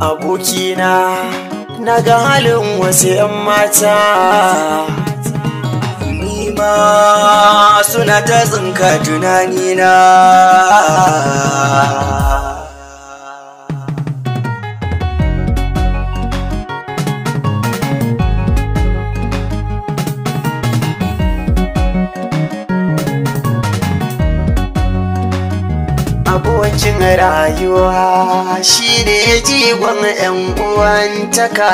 abokina na ga halin wasu 'yan mata nima suna ta tsinka tunanina. Abokin rayuwa shi ne jigon 'yan uwantaka,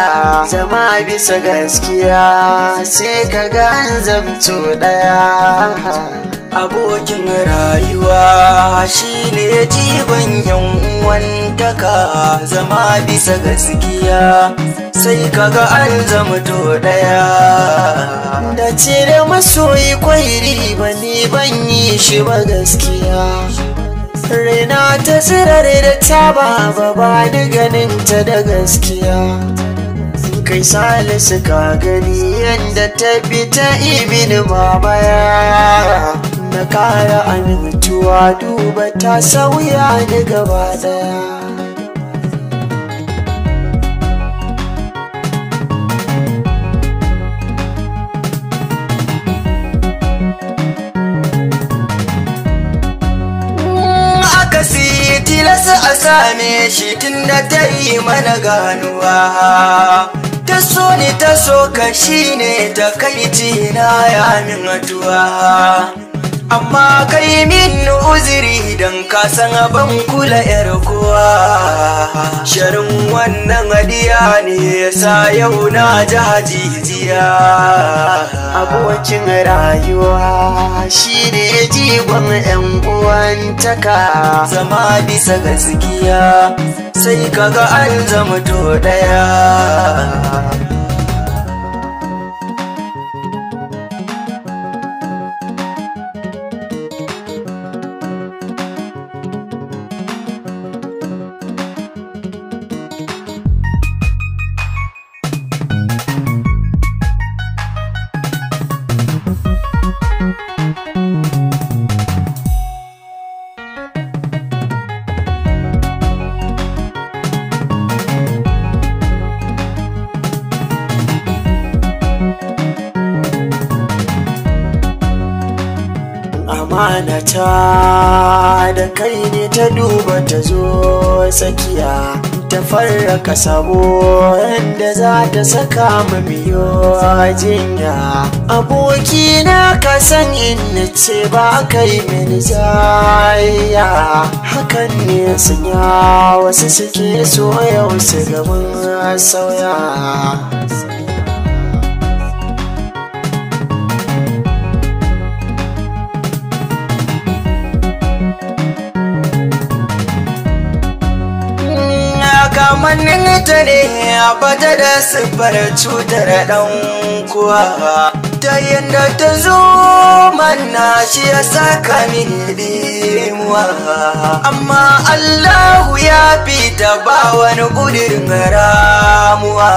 zama bisa gaskiya sai ka ga an zamto ɗaya. Abokin rayuwa shi ne jigon 'yan uwantaka, zama bisa gaskiya sai ka ga an zamto ɗaya. Da cire masoyi kwairi ba ni ban yi shi ba gaskiya, raina ta tsirare da taba ba ni ganin ta da gaskiya. Kai Salisu ka gani yadda ta bi ta ibin mamaya, na kara amintuwa duba ta sauya ni gaba daya. Tilasa a same shi tun da ta yi mana ganuwa, ta so ne ta so ka shi ne ta kai na ya min atuwa. Amma kai min uziri don ka san ban kula yar kowa, sharin wannan hadiya ne yasa yau na ji hajijiya. Abokin rayuwa shi ne jigon 'yan uwantaka, zama bisa gaskiya sai kaga an zama to ɗaya. Amanata da kai ne ta duba ta zo tsakiya, ta farraka sabo yadda za ta saka mamiyo jinya. Abokina ka san inda ce ba kai mini zayya, hakan ne sanya wasu suke so yau su gaban sauya. Kamannin ta ne a bata da siffar cutar ɗan kuwa, ta yadda ta zo manna shi ya saka mini dimuwa. Amma Allahu ya fi ta ba wani ƙudurin ramuwa,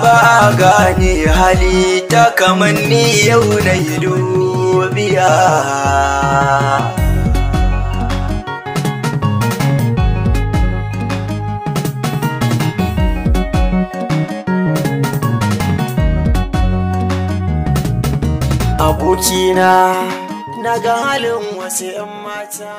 ba gane hali ta kamanni yau na yi dubiya. Abokina na ga halin wasu 'yan mata.